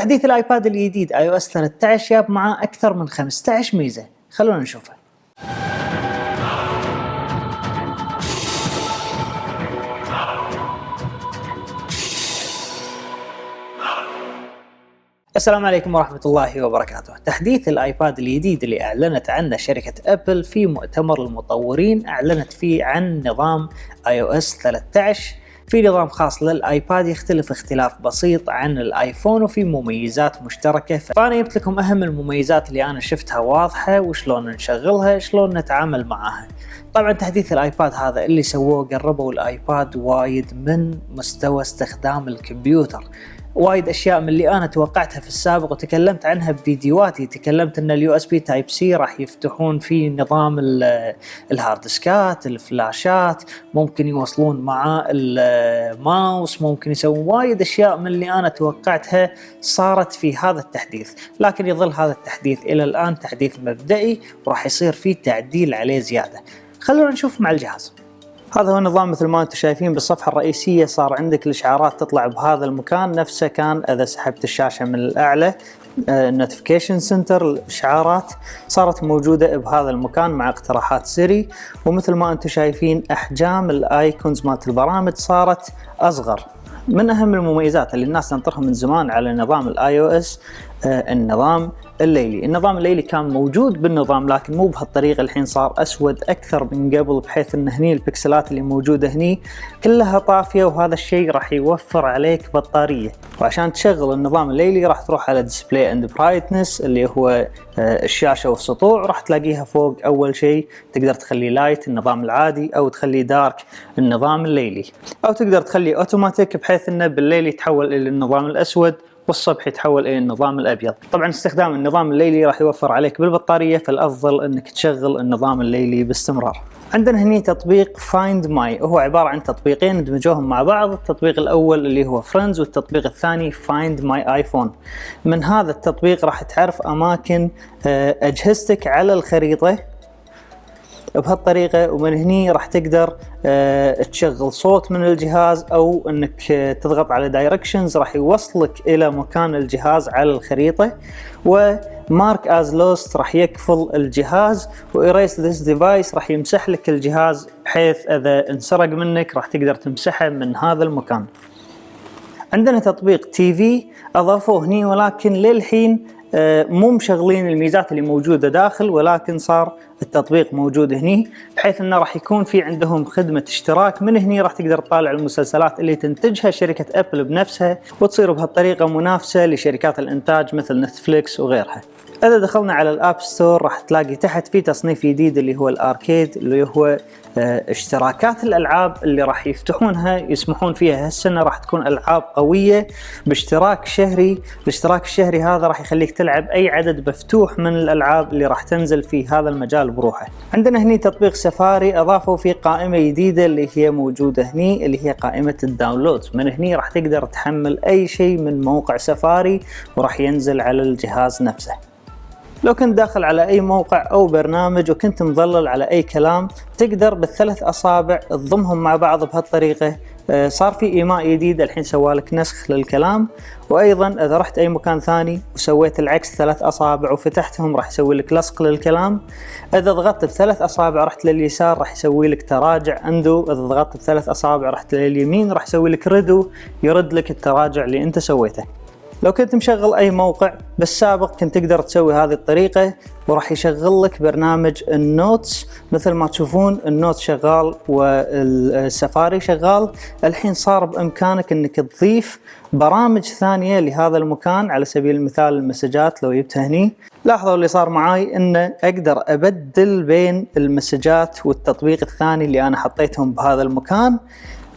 تحديث الايباد الجديد iOS 13 جاب معاه اكثر من 15 ميزة، خلونا نشوفها. السلام عليكم ورحمة الله وبركاته. تحديث الايباد الجديد اللي اعلنت عنه شركة ابل في مؤتمر المطورين، اعلنت فيه عن نظام iOS 13 في نظام خاص للايباد يختلف اختلاف بسيط عن الايفون وفي مميزات مشتركة. فانا جبت لكم اهم المميزات اللي انا شفتها واضحة وشلون نشغلها شلون نتعامل معها. طبعا تحديث الايباد هذا اللي سووه قربوا الايباد وايد من مستوى استخدام الكمبيوتر، وايد اشياء من اللي انا توقعتها في السابق وتكلمت عنها بفيديوهاتي. تكلمت ان اليو اس بي تايب سي راح يفتحون فيه نظام الهارد ديسكات، الفلاشات، ممكن يوصلون مع الماوس، ممكن يسوون وايد اشياء من اللي انا توقعتها صارت في هذا التحديث. لكن يظل هذا التحديث الى الان تحديث مبدئي وراح يصير فيه تعديل عليه زيادة. خلونا نشوف مع الجهاز. هذا هو النظام مثل ما انتم شايفين بالصفحة الرئيسية صار عندك الاشعارات تطلع بهذا المكان نفسه كان اذا سحبت الشاشة من الاعلى نوتيفيكيشن سنتر. الاشعارات صارت موجودة بهذا المكان مع اقتراحات سيري، ومثل ما انتم شايفين احجام الايكونز مالت البرامج صارت اصغر. من اهم المميزات اللي الناس تنطرها من زمان على نظام الاي او اس النظام الليلي. النظام الليلي كان موجود بالنظام لكن مو بهالطريقة، الحين صار أسود أكثر من قبل بحيث أن هني البكسلات اللي موجودة هني كلها طافية، وهذا الشيء راح يوفر عليك بطارية. وعشان تشغل النظام الليلي راح تروح على ديسبلاي اند برايتنس اللي هو الشاشة والسطوع، راح تلاقيها فوق أول شيء. تقدر تخلي لايت النظام العادي أو تخلي دارك النظام الليلي، أو تقدر تخلي أوتوماتيك بحيث أنه بالليل يتحول إلى النظام الأسود والصبح يتحول إلى النظام الأبيض. طبعا استخدام النظام الليلي راح يوفر عليك بالبطارية، فالأفضل أنك تشغل النظام الليلي باستمرار. عندنا هني تطبيق Find My، وهو عبارة عن تطبيقين دمجوهم مع بعض. التطبيق الأول اللي هو Friends والتطبيق الثاني Find My iPhone. من هذا التطبيق راح تعرف أماكن أجهزتك على الخريطة بهالطريقة، ومن هني راح تقدر تشغل صوت من الجهاز أو أنك تضغط على دايركشنز راح يوصلك إلى مكان الجهاز على الخريطة. ومارك از لوست راح يقفل الجهاز، وإيريس ذيس ديفايس راح يمسح لك الجهاز بحيث إذا انسرق منك راح تقدر تمسحه من هذا المكان. عندنا تطبيق تي في أضافوه هني، ولكن للحين مو مشغلين الميزات اللي موجودة داخل، ولكن صار التطبيق موجود هني بحيث انه راح يكون في عندهم خدمة اشتراك. من هني راح تقدر تطالع المسلسلات اللي تنتجها شركة ابل بنفسها، وتصير بهالطريقة منافسة لشركات الانتاج مثل نتفليكس وغيرها. إذا دخلنا على الاب ستور راح تلاقي تحت في تصنيف جديد اللي هو الاركيد، اللي هو اشتراكات الالعاب اللي راح يفتحونها يسمحون فيها هالسنة. راح تكون العاب قوية باشتراك شهري. الاشتراك الشهري هذا راح يخليك تلعب اي عدد مفتوح من الالعاب اللي راح تنزل في هذا المجال بروحه. عندنا هني تطبيق سفاري اضافوا فيه قائمة جديدة اللي هي موجودة هني اللي هي قائمة الداونلودز. من هني راح تقدر تحمل اي شيء من موقع سفاري وراح ينزل على الجهاز نفسه. لو كنت داخل على أي موقع أو برنامج وكنت مظلل على أي كلام تقدر بالثلاث أصابع تضمهم مع بعض بهالطريقة. صار في إيماء جديد الحين سوالك نسخ للكلام. وأيضا إذا رحت أي مكان ثاني وسويت العكس ثلاث أصابع وفتحتهم راح يسوي لك لصق للكلام. إذا ضغطت بثلاث أصابع رحت لليسار راح يسوي لك تراجع أندو. إذا ضغطت بثلاث أصابع رحت لليمين راح يسوي لك ردو، يرد لك التراجع اللي أنت سويته. لو كنت مشغل أي موقع بالسابق كنت تقدر تسوي هذه الطريقة وراح يشغل لك برنامج النوتس. مثل ما تشوفون النوتس شغال والسفاري شغال. الحين صار بإمكانك أنك تضيف برامج ثانية لهذا المكان. على سبيل المثال المسجات لو جبتها هني لاحظوا اللي صار معاي أن أقدر أبدل بين المسجات والتطبيق الثاني اللي أنا حطيتهم بهذا المكان،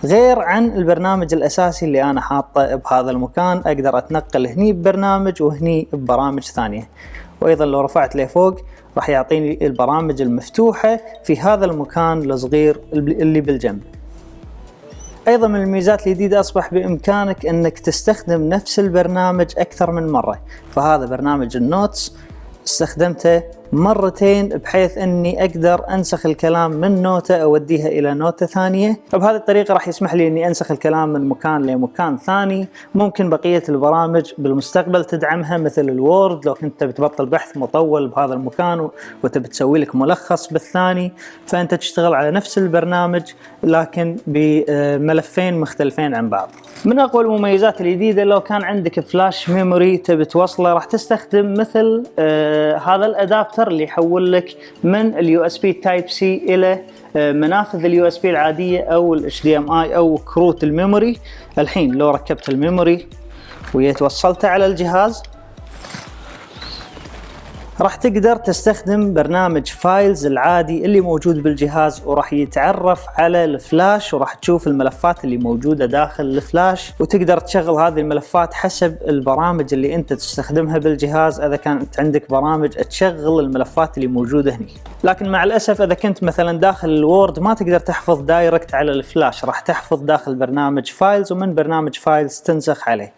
غير عن البرنامج الأساسي اللي أنا حاطه بهذا المكان. أقدر أتنقل هني ببرنامج وهني ببرامج ثانية. وأيضا لو رفعت لفوق راح يعطيني البرامج المفتوحة في هذا المكان الصغير اللي بالجنب. أيضا من الميزات الجديدة أصبح بإمكانك أنك تستخدم نفس البرنامج أكثر من مرة. فهذا برنامج النوتس استخدمته مرتين بحيث اني اقدر انسخ الكلام من نوتة اوديها الى نوتة ثانية. بهذه الطريقة راح يسمح لي اني انسخ الكلام من مكان لمكان ثاني. ممكن بقية البرامج بالمستقبل تدعمها مثل الوورد، لو كنت بتبطل بحث مطول بهذا المكان وتبي تسوي لك ملخص بالثاني، فانت تشتغل على نفس البرنامج لكن بملفين مختلفين عن بعض. من اقوى المميزات الجديدة لو كان عندك فلاش ميموري تبي توصله، راح تستخدم مثل هذا الادابتر اللي يحول لك من اليو اس بي تايب سي الى منافذ اليو اس بي العادية او الاتش دي ام اي او كروت الميموري. الحين لو ركبت الميموري وجيت وصلته على الجهاز، راح تقدر تستخدم برنامج فايلز العادي اللي موجود بالجهاز، وراح يتعرف على الفلاش، وراح تشوف الملفات اللي موجودة داخل الفلاش، وتقدر تشغل هذه الملفات حسب البرامج اللي انت تستخدمها بالجهاز. اذا كانت عندك برامج تشغل الملفات اللي موجودة هني. لكن مع الاسف اذا كنت مثلا داخل الوورد ما تقدر تحفظ دايركت على الفلاش، راح تحفظ داخل برنامج فايلز، ومن برنامج فايلز تنسخ عليه.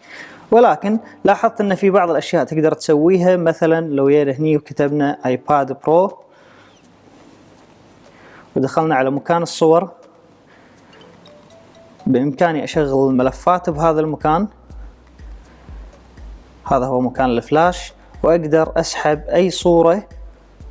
ولكن لاحظت ان في بعض الاشياء تقدر تسويها. مثلا لو جينا هني وكتبنا ايباد برو ودخلنا على مكان الصور، بامكاني اشغل الملفات بهذا المكان. هذا هو مكان الفلاش، واقدر اسحب اي صورة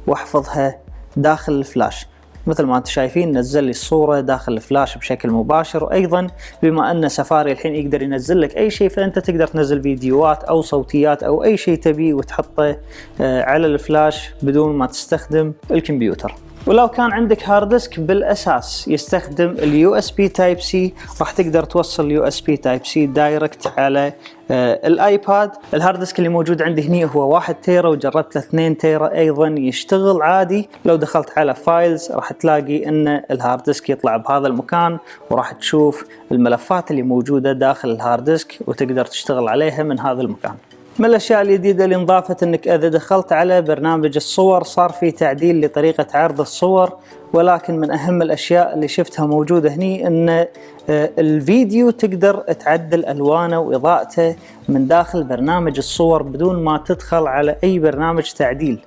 واحفظها داخل الفلاش. مثل ما انتم شايفين نزل لي الصورة داخل الفلاش بشكل مباشر. وايضا بما ان سفاري الحين يقدر ينزل لك اي شيء، فانت تقدر تنزل فيديوهات او صوتيات او اي شيء تبيه وتحطه على الفلاش بدون ما تستخدم الكمبيوتر. ولو كان عندك هارد ديسك بالاساس يستخدم اليو اس بي تايب سي، راح تقدر توصل اليو اس بي تايب سي دايركت على الايباد. الهارد ديسك اللي موجود عندي هني هو 1 تيرا، وجربت 2 تيرا ايضا يشتغل عادي. لو دخلت على فايلز راح تلاقي ان الهارد ديسك يطلع بهذا المكان، وراح تشوف الملفات اللي موجودة داخل الهارد ديسك وتقدر تشتغل عليها من هذا المكان. من الاشياء الجديدة اللي انضافت انك اذا دخلت على برنامج الصور صار في تعديل لطريقة عرض الصور. ولكن من اهم الاشياء اللي شفتها موجودة هني ان الفيديو تقدر تعدل الوانه واضاءته من داخل برنامج الصور بدون ما تدخل على اي برنامج تعديل.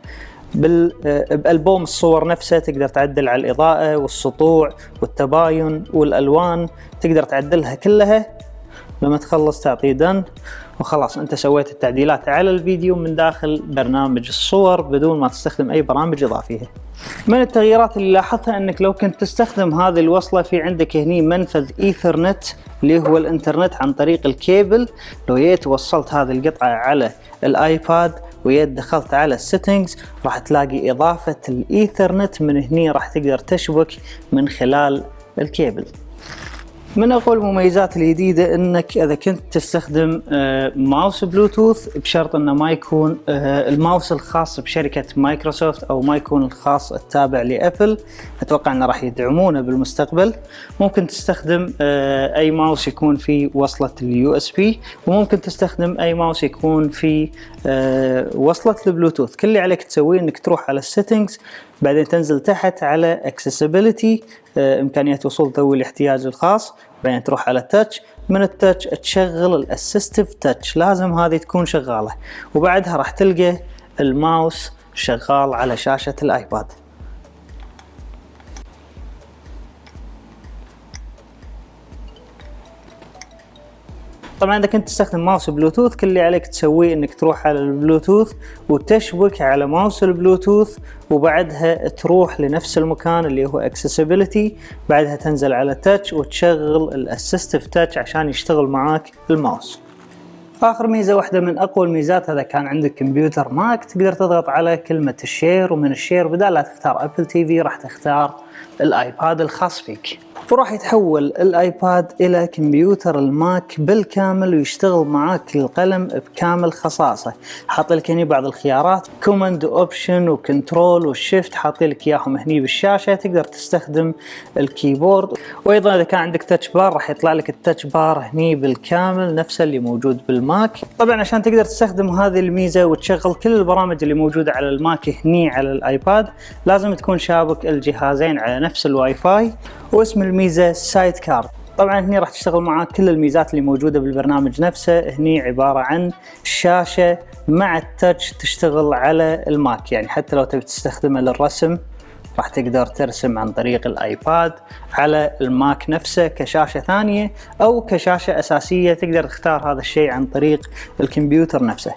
بألبوم الصور نفسه تقدر تعدل على الاضاءة والسطوع والتباين والالوان، تقدر تعدلها كلها. لما تخلص تعطيه دن وخلاص انت سويت التعديلات على الفيديو من داخل برنامج الصور بدون ما تستخدم اي برامج اضافية. من التغييرات اللي لاحظتها انك لو كنت تستخدم هذه الوصلة، في عندك هني منفذ ايثرنت اللي هو الانترنت عن طريق الكيبل. لو جيت وصلت هذه القطعة على الايباد وجيت دخلت على السيتنجز، راح تلاقي اضافة الايثرنت من هني، راح تقدر تشبك من خلال الكيبل. من أقوى المميزات الجديدة أنك إذا كنت تستخدم ماوس بلوتوث، بشرط أنه ما يكون الماوس الخاص بشركة مايكروسوفت أو ما يكون الخاص التابع لأبل. أتوقع أنه راح يدعمونه بالمستقبل. ممكن تستخدم أي ماوس يكون في وصلة اليو اس بي، وممكن تستخدم أي ماوس يكون في وصلة البلوتوث. كل اللي عليك تسويه أنك تروح على السيتنجز، بعدين تنزل تحت على accessibility إمكانية وصول ذوي الاحتياج الخاص، بعدين تروح على تاتش. من التاتش تشغل الاسيستيف تاتش، لازم هذه تكون شغالة، وبعدها راح تلقى الماوس شغال على شاشة الايباد. طبعا اذا كنت تستخدم ماوس بلوتوث، كل اللي عليك تسويه انك تروح على البلوتوث وتشبك على ماوس البلوتوث، وبعدها تروح لنفس المكان اللي هو accessibility، بعدها تنزل على تاتش وتشغل الاسيستيف تاتش عشان يشتغل معاك الماوس. اخر ميزة واحدة من اقوى الميزات، اذا كان عندك كمبيوتر ماك تقدر تضغط على كلمة الشير، ومن الشير بدل لا تختار ابل تي في راح تختار الايباد الخاص فيك، وراح يتحول الايباد الى كمبيوتر الماك بالكامل ويشتغل معاك القلم بكامل خصائصه. حاط لك هني بعض الخيارات، كوماند اوبشن وكنترول والشيفت، حاط لك اياهم هني بالشاشه. تقدر تستخدم الكيبورد، وايضا اذا كان عندك تاتش بار راح يطلع لك التاتش بار هني بالكامل نفسه اللي موجود بالماك. طبعا عشان تقدر تستخدم هذه الميزه وتشغل كل البرامج اللي موجوده على الماك هني على الايباد، لازم تكون شابك الجهازين على نفس الواي فاي، واسم الميزة سايد كارد. طبعا هني راح تشتغل معاك كل الميزات اللي موجودة بالبرنامج نفسه. هني عبارة عن شاشة مع التاتش تشتغل على الماك، يعني حتى لو تبي تستخدمه للرسم راح تقدر ترسم عن طريق الايباد على الماك نفسه كشاشة ثانية او كشاشة اساسية، تقدر تختار هذا الشيء عن طريق الكمبيوتر نفسه.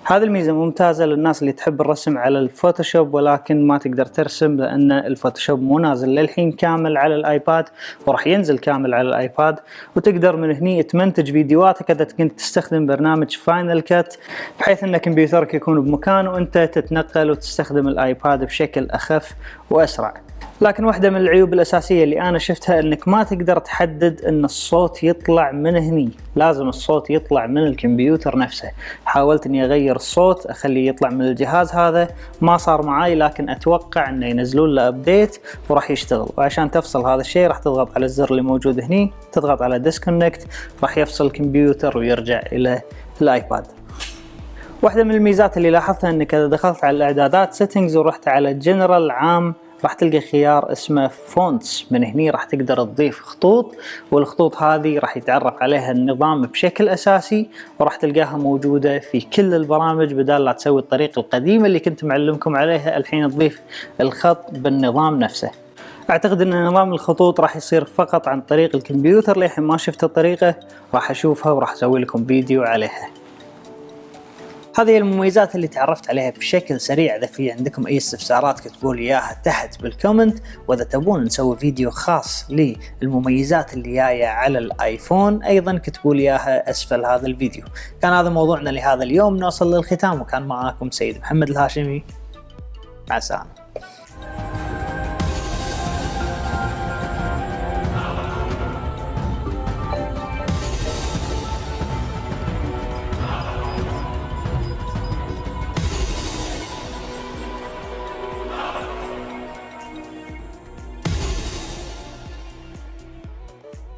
هذه الميزة ممتازة للناس اللي تحب الرسم على الفوتوشوب ولكن ما تقدر ترسم، لأن الفوتوشوب مو نازل للحين كامل على الآيباد وراح ينزل كامل على الآيباد، وتقدر من هني تمنتج فيديوهاتك إذا كنت تستخدم برنامج فاينل كات، بحيث أن كمبيوترك يكون بمكان وأنت تتنقل وتستخدم الآيباد بشكل أخف وأسرع. لكن واحدة من العيوب الأساسية اللي أنا شفتها أنك ما تقدر تحدد أن الصوت يطلع من هني، لازم الصوت يطلع من الكمبيوتر نفسه. حاولت أني أغير الصوت أخليه يطلع من الجهاز هذا، ما صار معاي، لكن أتوقع أنه ينزلون له أبديت وراح يشتغل. وعشان تفصل هذا الشيء راح تضغط على الزر اللي موجود هني، تضغط على ديسكونكت، راح يفصل الكمبيوتر ويرجع إلى الآيباد. واحدة من الميزات اللي لاحظتها أنك إذا دخلت على الإعدادات سيتنجز ورحت على جنرال عام راح تلقى خيار اسمه فونتس. من هني راح تقدر تضيف خطوط، والخطوط هذه راح يتعرف عليها النظام بشكل أساسي، وراح تلقاها موجودة في كل البرامج، بدال لا تسوي الطريقة القديمة اللي كنت معلمكم عليها الحين تضيف الخط بالنظام نفسه. أعتقد أن نظام الخطوط راح يصير فقط عن طريق الكمبيوتر، لحين ما شفت الطريقة راح أشوفها وراح أسوي لكم فيديو عليها. هذه المميزات اللي تعرفت عليها بشكل سريع. إذا في عندكم أي استفسارات كتبوا لي إياها تحت بالكومنت، وإذا تبون نسوي فيديو خاص للمميزات اللي جاية على الآيفون أيضا كتبوا لي إياها أسفل هذا الفيديو. كان هذا موضوعنا لهذا اليوم، نوصل للختام، وكان معاكم سيد محمد الهاشمي. مع السلامة.